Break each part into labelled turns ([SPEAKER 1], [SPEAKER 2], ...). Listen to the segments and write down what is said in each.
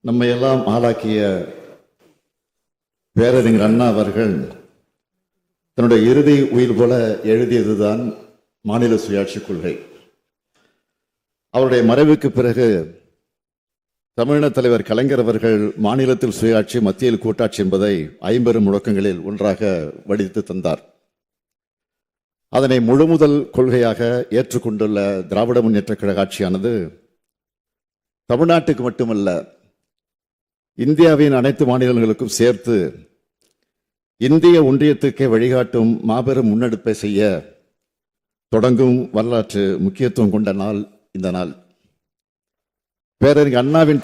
[SPEAKER 1] நம்மையெல்லாம் ஆளாக்கிய பேரறிஞர் அண்ணா அவர்கள் தன்னுடைய இறுதி உயிர் போல எழுதியதுதான் மாநில சுயாட்சி கொள்கை. அவருடைய மறைவுக்கு பிறகு தமிழின தலைவர் கலைஞர் அவர்கள் மாநிலத்தில் சுயாட்சி, மத்தியில் கூட்டாட்சி என்பதை ஐம்பெரும் முழக்கங்களில் ஒன்றாக வடித்து தந்தார். அதனை முழுமுதல் கொள்கையாக ஏற்றுக்கொண்டுள்ள திராவிட முன்னேற்ற கழக ஆட்சியானது தமிழ்நாட்டுக்கு மட்டுமல்ல, இந்தியாவின் அனைத்து மாநிலங்களுக்கும் சேர்த்து இந்திய ஒன்றியத்துக்கே வழிகாட்டும் மாபெரும் முன்னெடுப்பை செய்ய தொடங்கும் வரலாற்று முக்கியத்துவம் கொண்ட நாள் இந்த நாள். பேரறிஞர் அண்ணாவின்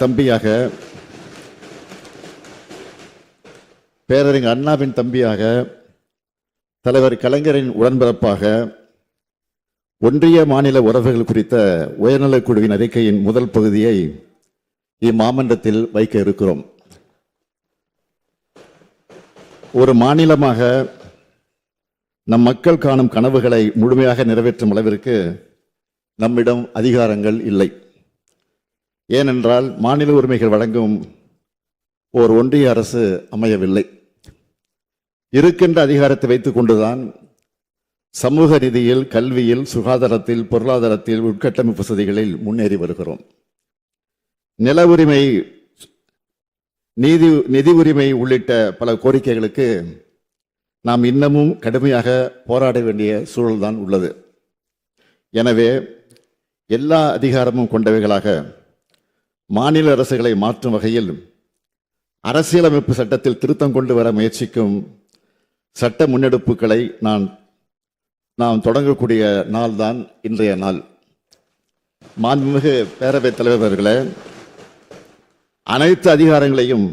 [SPEAKER 1] தம்பியாக தலைவர் கலைஞரின் உடன்பிறப்பாக ஒன்றிய மாநில உறவுகள் குறித்த உயர்நிலைக் குழுவின் அறிக்கையின் முதல் பகுதியை இம்மாமன்றத்தில் வைக்க இருக்கிறோம். ஒரு மாநிலமாக நம் மக்கள் காணும் கனவுகளை முழுமையாக நிறைவேற்றும் அளவிற்கு நம்மிடம் அதிகாரங்கள் இல்லை. ஏனென்றால் மாநில உரிமைகள் வழங்கும் ஓர் ஒன்றிய அரசு அமையவில்லை. இருக்கின்ற அதிகாரத்தை வைத்துக் கொண்டுதான் சமூக ரீதியில், கல்வியில், சுகாதாரத்தில், பொருளாதாரத்தில், உட்கட்டமைப்பு வசதிகளில் முன்னேறி வருகிறோம். நில உரிமை, நிதி உரிமை உள்ளிட்ட பல கோரிக்கைகளுக்கு நாம் இன்னமும் கடுமையாக போராட வேண்டிய சூழல்தான் உள்ளது. எனவே எல்லா அதிகாரமும் கொண்டவைகளாக மாநில அரசுகளை மாற்றும் வகையில் அரசியலமைப்பு சட்டத்தில் திருத்தம் கொண்டு வர முயற்சிக்கும் சட்ட முன்னெடுப்புகளை நாம் தொடங்கக்கூடிய நாள் தான் இன்றைய நாள். மாண்புமிகு பேரவைத் தலைவர்களே, அனைத்து அதிகாரங்களையும்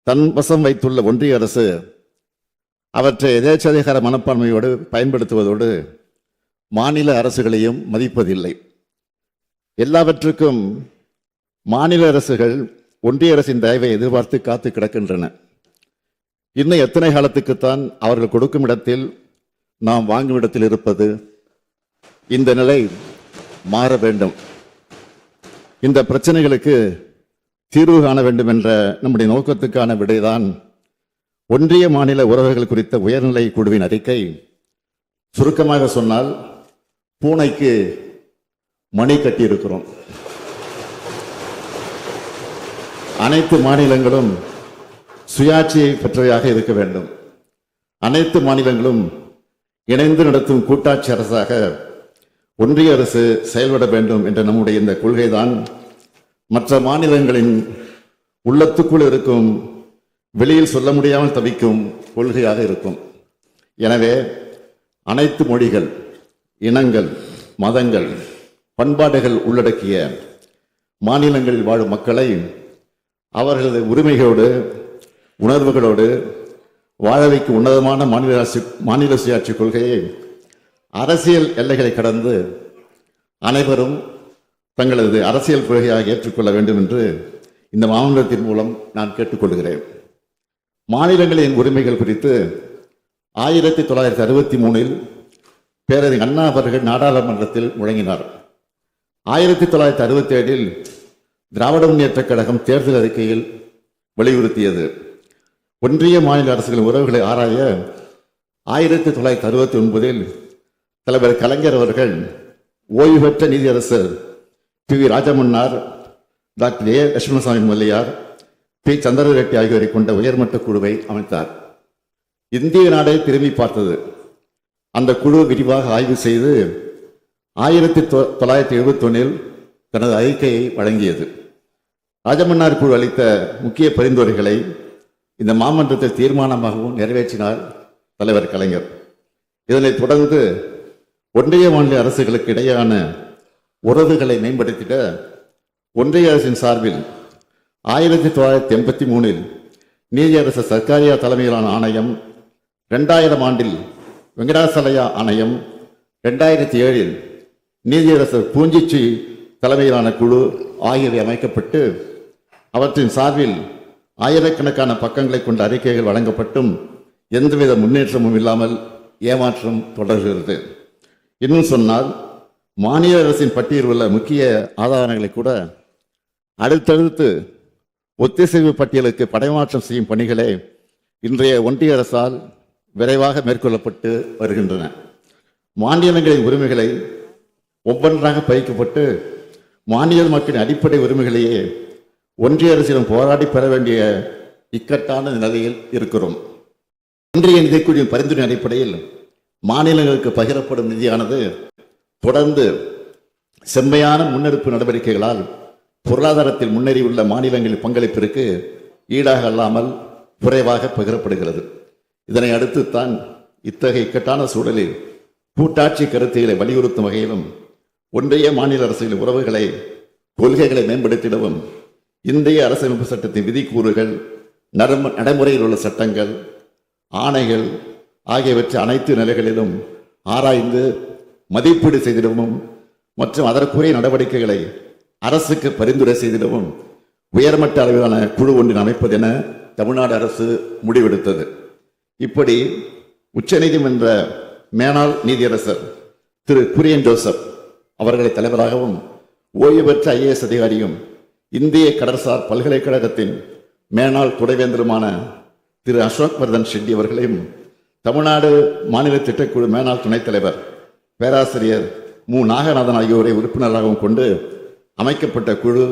[SPEAKER 1] தன் வசம் வைத்துள்ள ஒன்றிய அரசு அவற்றை எதேச்சதிகார மனப்பான்மையோடு பயன்படுத்துவதோடு மாநில அரசுகளையும் மதிப்பதில்லை. எல்லாவற்றுக்கும் மாநில அரசுகள் ஒன்றிய அரசின் தயவை எதிர்பார்த்து காத்து கிடக்கின்றன. இன்னும் எத்தனை காலத்துக்குத்தான் அவர்கள் கொடுக்கும் இடத்தில் நாம் வாங்கும் இடத்தில் இருப்பது? இந்த நிலை மாற வேண்டும். இந்த பிரச்சனைகளுக்கு தீர்வு காண வேண்டும் என்ற நம்முடைய நோக்கத்துக்கான விடைதான் ஒன்றிய மாநில உறவுகள் குறித்த உயர்நிலை குழுவின் அறிக்கை. சுருக்கமாக சொன்னால், பூனைக்கு மணி கட்டியிருக்கிறோம். அனைத்து மாநிலங்களும் சுயாட்சியை பெற்றவையாக இருக்க வேண்டும். அனைத்து மாநிலங்களும் இணைந்து நடத்தும் கூட்டாட்சி அரசாக ஒன்றிய அரசு செயல்பட வேண்டும் என்ற நம்முடைய இந்த கொள்கைதான் மற்ற மாநிலங்களின் உள்ளத்துக்குள் இருக்கும், வெளியில் சொல்ல முடியாமல் தவிக்கும் கொள்கையாக இருக்கும். எனவே அனைத்து மொழிகள், இனங்கள், மதங்கள், பண்பாடுகள் உள்ளடக்கிய மாநிலங்களில் வாழும் மக்களை அவர்களது உரிமைகளோடு, உணர்வுகளோடு வாழ வைக்கும் உன்னதமான மாநில சுயாட்சி கொள்கையை அரசியல் எல்லைகளை கடந்து அனைவரும் தங்களது அரசியல் கொள்கையாக ஏற்றுக்கொள்ள வேண்டும் என்று இந்த மாமன்றத்தின் மூலம் நான் கேட்டுக்கொள்கிறேன். மாநிலங்களின் உரிமைகள் குறித்து 1963 பேரறிஞர் அண்ணா அவர்கள் நாடாளுமன்றத்தில் முழங்கினார். 1967 திராவிட முன்னேற்ற கழகம் தேர்தல் அறிக்கையில் வலியுறுத்தியது. ஒன்றிய மாநில அரசுகளின் உறவுகளை ஆராய 1969 தலைவர் கலைஞர் அவர்கள் ஓய்வு பெற்ற நீதியரசர் P V. Rajamannar, doctor A. Lakshmanaswami Mudaliar, P. Chandra Reddy ஆகியோரை கொண்ட உயர்மட்ட குழுவை அமைத்தார். இந்திய நாடை திரும்பி பார்த்தது. அந்த குழு விரிவாக ஆய்வு செய்து 1971 தனது அறிக்கையை வழங்கியது. ராஜமன்னார் குழு அளித்த முக்கிய பரிந்துரைகளை இந்த மாமன்றத்தில் தீர்மானமாகவும் நிறைவேற்றினார் தலைவர் கலைஞர். இதனைத் தொடர்ந்து ஒன்றிய மாநில அரசுகளுக்கு இடையேயான உறவுகளை மேம்படுத்திட ஒன்றிய அரசின் சார்பில் 1983 நீதியரசர் சர்க்காரியா தலைமையிலான ஆணையம், 2000 வெங்கடாசலையா ஆணையம், 2007 நீதியரசர் பூஞ்சிச்சி தலைமையிலான குழு ஆகியவை அமைக்கப்பட்டு அவற்றின் சார்பில் ஆயிரக்கணக்கான பக்கங்களை கொண்ட அறிக்கைகள் வழங்கப்பட்டும் எந்தவித முன்னேற்றமும் இல்லாமல் ஏமாற்றம் தொடர்கிறது. இன்னும் சொன்னால், மாநில அரசின் பட்டியலில் உள்ள முக்கிய ஆதாரங்களை கூட அடுத்தடுத்து ஒத்திசைவு பட்டியலுக்கு படைமாற்றம் செய்யும் பணிகளே இன்றைய ஒன்றிய அரசால் விரைவாக மேற்கொள்ளப்பட்டு வருகின்றன. மாநிலங்களின் உரிமைகளை ஒவ்வொன்றாக பறிக்கப்பட்டு மாநில மக்களின் அடிப்படை உரிமைகளையே ஒன்றிய அரசிடம் போராடி பெற வேண்டிய இக்கட்டான நிலையில் இருக்கிறோம். ஒன்றிய நிதிக்குழுவின் பரிந்துரை அடிப்படையில் மாநிலங்களுக்கு பகிரப்படும் நிதியானது தொடர்ந்து செம்மையான முன்னெடுப்பு நடவடிக்கைகளால் பொருளாதாரத்தில் முன்னேறியுள்ள மாநிலங்களின் பங்களிப்பிற்கு ஈடாக அல்லாமல் குறைவாக பகிரப்படுகிறது. இதனை அடுத்துத்தான் இத்தகைய இக்கட்டான சூழலில் கூட்டாட்சி கருத்துக்களை வலியுறுத்தும் வகையிலும் ஒன்றிய மாநில அரசுகளின் உறவுகளை கொள்கைகளை மேம்படுத்திடவும் இந்திய அரசமைப்பு சட்டத்தின் விதிக்கூறுகள், நடைமுறையில் உள்ள சட்டங்கள், ஆணைகள் ஆகியவற்றை அனைத்து நிலைகளிலும் ஆராய்ந்து மதிப்பீடு செய்திடவும் மற்றும் அதற்குரிய நடவடிக்கைகளை அரசுக்கு பரிந்துரை செய்திடவும் உயர்மட்ட அளவிலான குழு ஒன்றின் அமைப்பது என தமிழ்நாடு அரசு முடிவெடுத்தது. இப்படி உச்சநீதிமன்ற மேனாள் நீதியரசர் திரு குரியன் ஜோசப் அவர்களை தலைவராகவும் ஓய்வு பெற்ற IAS அதிகாரியும் இந்திய கடற்சார் பல்கலைக்கழகத்தின் மேனாள் துணைவேந்தருமான திரு அசோக் வர்தன் ஷெட்டி அவர்களையும் தமிழ்நாடு மாநில திட்டக்குழு மேனாள் துணைத் தலைவர் பேராசிரியர் மு. நாகநாதன் ஆகியோரை உறுப்பினராகவும் கொண்டு அமைக்கப்பட்ட குழு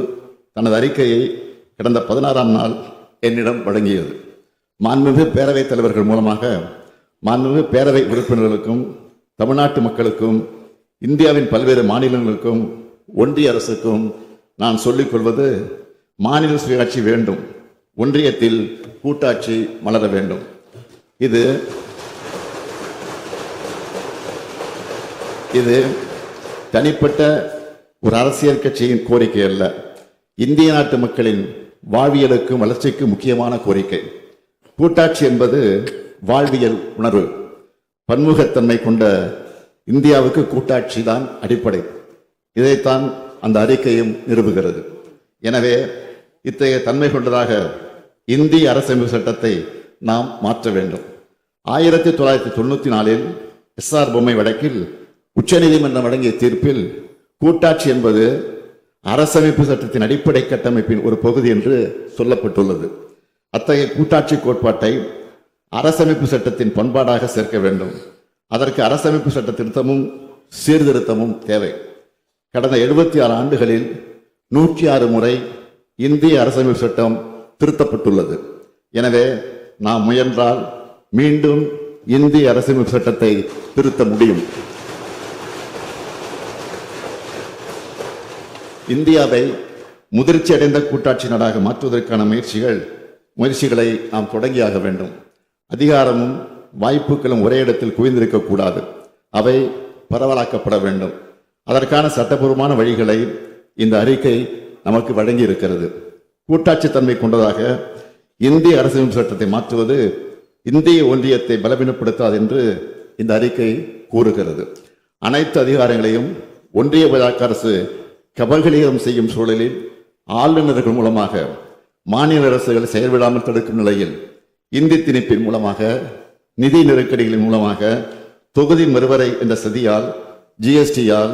[SPEAKER 1] தனது அறிக்கையை கடந்த 16ஆம் நாள் என்னிடம் வழங்கியது. மாண்புமிகு பேரவைத் தலைவர்கள் மூலமாக மாண்புமிகு பேரவை உறுப்பினர்களுக்கும் தமிழ்நாட்டு மக்களுக்கும் இந்தியாவின் பல்வேறு மாநிலங்களுக்கும் ஒன்றிய அரசுக்கும் நான் சொல்லிக் கொள்வது, மாநில சுயாட்சி வேண்டும், ஒன்றியத்தில் கூட்டாட்சி மலர வேண்டும். இது தனிப்பட்ட ஒரு அரசியல் கட்சியின் கோரிக்கை அல்ல, இந்திய நாட்டு மக்களின் வாழ்வியலுக்கும் வளர்ச்சிக்கும் முக்கியமான கோரிக்கை. கூட்டாட்சி என்பது வாழ்வியல் உணர்வு. பன்முகத்தன்மை கொண்ட இந்தியாவுக்கு கூட்டாட்சி தான் அடிப்படை. இதைத்தான் அந்த அறிக்கையும் நிறுவுகிறது. எனவே இத்தகைய தன்மை கொண்டதாக இந்திய அரசமைப்பு சட்டத்தை நாம் மாற்ற வேண்டும். 1994 SR பொம்மை வழக்கில் உச்சநீதிமன்றம் வழங்கிய தீர்ப்பில் கூட்டாட்சி என்பது அரசமைப்பு சட்டத்தின் அடிப்படை கட்டமைப்பின் ஒரு பகுதி என்று சொல்லப்பட்டுள்ளது. அத்தகைய கூட்டாட்சி கோட்பாட்டை அரசமைப்பு சட்டத்தின் பண்பாடாக சேர்க்க வேண்டும். அதற்கு அரசமைப்பு சட்ட திருத்தமும் சீர்திருத்தமும் தேவை. கடந்த 76 ஆண்டுகளில் 106 முறை இந்திய அரசமைப்பு சட்டம் திருத்தப்பட்டுள்ளது. எனவே நாம் முயன்றால் மீண்டும் இந்திய அரசமைப்பு சட்டத்தை திருத்த முடியும். இந்தியாவை முதிர்ச்சி அடைந்த கூட்டாட்சி நாடாக மாற்றுவதற்கான முயற்சிகளை நாம் தொடங்கியாக வேண்டும். அதிகாரமும் வாய்ப்புகளும் ஒரே இடத்தில் குவிந்திருக்கக்கூடாது. அவை பரவலாக்கப்பட வேண்டும். அதற்கான சட்டபூர்வமான வழிகளை இந்த அறிக்கை நமக்கு வழங்கி இருக்கிறது. கூட்டாட்சி தன்மை கொண்டதாக இந்திய அரசியல் சட்டத்தை மாற்றுவது இந்திய ஒன்றியத்தை பலவீனப்படுத்தாது என்று இந்த அறிக்கை கூறுகிறது. அனைத்து அதிகாரங்களையும் ஒன்றிய அரசு கபலீகரம் செய்யும் சூழலில் ஆளுநர்கள் மூலமாக மாநில அரசுகள் செயல்படாமல் தடுக்கும் நிலையில் இந்தி திணிப்பின் மூலமாக, நிதி நெருக்கடிகளின் மூலமாக, தொகுதி மறுவரை என்ற சதியால், GSTயால்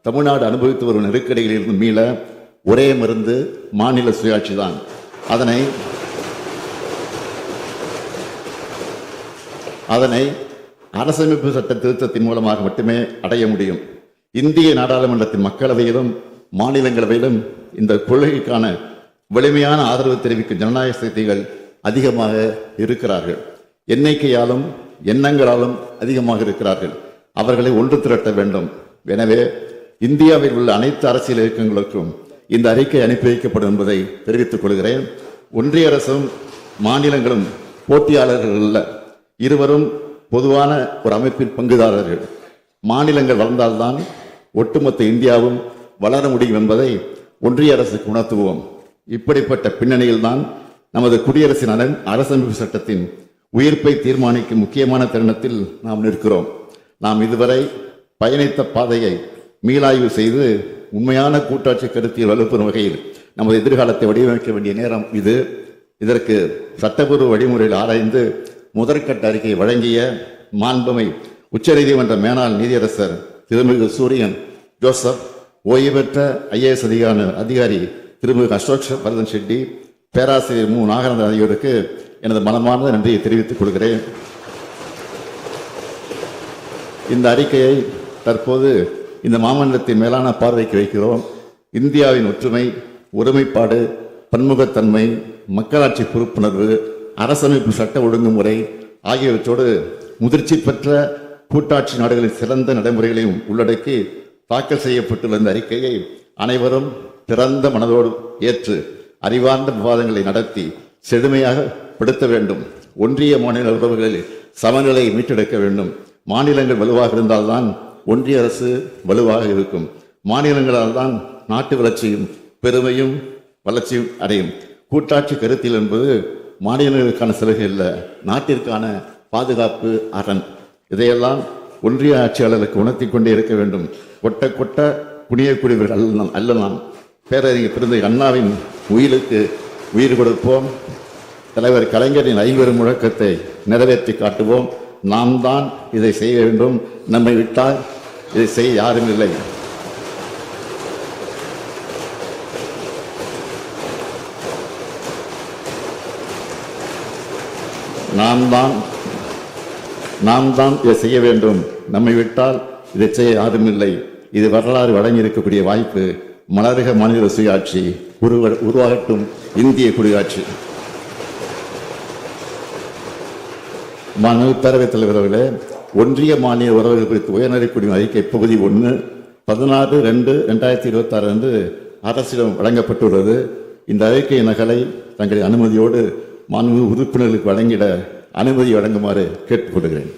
[SPEAKER 1] தமிழ்நாடு அனுபவித்து வரும் நெருக்கடிகளில் இருந்து மீள ஒரே மருந்து மாநில சுயாட்சி தான். அதனை அரசமைப்பு சட்ட திருத்தத்தின் மூலமாக மட்டுமே அடைய முடியும். இந்திய நாடாளுமன்றத்தின் மக்களவையிலும் மாநிலங்களவையிலும் இந்த கொள்கைக்கான வலிமையான ஆதரவு தெரிவிக்கும் ஜனநாயக சக்திகள் அதிகமாக இருக்கிறார்கள். எண்ணிக்கையாலும் எண்ணங்களாலும் அதிகமாக இருக்கிறார்கள். அவர்களை ஒன்று திரட்ட வேண்டும். எனவே இந்தியாவில் உள்ள அனைத்து அரசியல் இயக்கங்களுக்கும் இந்த அறிக்கை அனுப்பி வைக்கப்படும் என்பதை தெரிவித்துக் கொள்கிறேன். ஒன்றிய அரசும் மாநிலங்களும் போட்டியாளர்கள் அல்ல, இருவரும் பொதுவான ஒரு அமைப்பின் பங்குதாரர்கள். மாநிலங்கள் வளர்ந்தால்தான் ஒட்டுமொத்த இந்தியாவும் வளர முடியும் என்பதை ஒன்றிய அரசுக்கு உணர்த்துவோம். இப்படிப்பட்ட பின்னணியில்தான் நமது குடியரசின் அரசமைப்பு சட்டத்தின் உயிர்ப்பை தீர்மானிக்கும் முக்கியமான தருணத்தில் நாம் நிற்கிறோம். நாம் இதுவரை பயணித்த பாதையை மீளாய்வு செய்து உண்மையான கூட்டாட்சி கருத்தில் வலுப்பெறும் வகையில் நமது எதிர்காலத்தை வடிவமைக்க வேண்டிய நேரம் இது. இதற்கு சட்டப்பூர்வ வழிமுறையில் ஆராய்ந்து முதற்கட்ட அறிக்கை வழங்கிய மாண்புமை உச்சநீதிமன்ற மேனாள் நீதியரசர் திருமிகு சூரியன் ஜோசப், ஓய்வு பெற்ற IAS அதிகாரி திருமிகு அசோக் வர்தன் ஷெட்டி, பேராசிரியர் மு. நாகநந்தன் ஆகியோருக்கு எனது மனமார்ந்த நன்றியை தெரிவித்துக் கொள்கிறேன். இந்த அறிக்கையை தற்போது இந்த மாமன்றத்தின் மேலான பார்வைக்கு வைக்கிறோம். இந்தியாவின் ஒற்றுமை, ஒருமைப்பாடு, பன்முகத்தன்மை, மக்களாட்சி பொறுப்புணர்வு, அரசமைப்பு சட்ட ஒழுங்குமுறை ஆகியவற்றோடு முதிர்ச்சி பெற்ற கூட்டாட்சி நாடுகளின் சிறந்த நடைமுறைகளையும் உள்ளடக்கி தாக்கல் செய்யப்பட்டுள்ள இந்த அறிக்கையை அனைவரும் திறந்த மனதோடு ஏற்று அறிவார்ந்த விவாதங்களை நடத்தி செழுமையாக படுத்த வேண்டும். ஒன்றிய மாநில உறவுகளில் சமநிலையை மீட்டெடுக்க வேண்டும். மாநிலங்கள் வலுவாக இருந்தால்தான் ஒன்றிய அரசு வலுவாக இருக்கும். மாநிலங்களால் தான் நாட்டு வளர்ச்சியும் பெருமையும் வளர்ச்சியும் அடையும். கூட்டாட்சி கருத்தில் என்பது மாநிலங்களுக்கான சலுகை அல்ல, நாட்டிற்கான பாதுகாப்பு அரண். இதையெல்லாம் ஒன்றிய ஆட்சியாளருக்கு உணர்த்தி கொண்டே இருக்க வேண்டும். கொட்ட கொட்ட புனியக்கூடியவர்கள் அல்ல நாம். பேரறிஞர் பெருந்தை அண்ணாவின் உயிருக்கு உயிர் கொடுப்போம். தலைவர் கலைஞரின் 50 முழக்கத்தை நிறைவேற்றி காட்டுவோம். நாம் தான் இதை செய்ய வேண்டும். நம்மை விட்டால் இதை செய்ய யாரும் இல்லை. நாம் தான் இதை செய்ய வேண்டும். நம்மை விட்டால் இதை செய்ய யாரும் இல்லை. இது வரலாறு வழங்கி இருக்கக்கூடிய வாய்ப்பு. மலர்க மாநில சுயாட்சி, உருவாகட்டும் இந்திய குடியாட்சி. மாநில பேரவைத் தலைவர் அவர்களே, ஒன்றிய மாநில உறவுகள் குறித்து உயர்நிலை குடிமை அறிக்கை பகுதி 1 16/2/2026 அன்று அரசிடம் வழங்கப்பட்டுள்ளது. இந்த அறிக்கை நகலை தங்களின் அனுமதியோடு மாண்புமிகு உறுப்பினர்களுக்கு வழங்கிட அனுமதி வழங்குமாறு கேட்டுக்கொள்கிறேன்.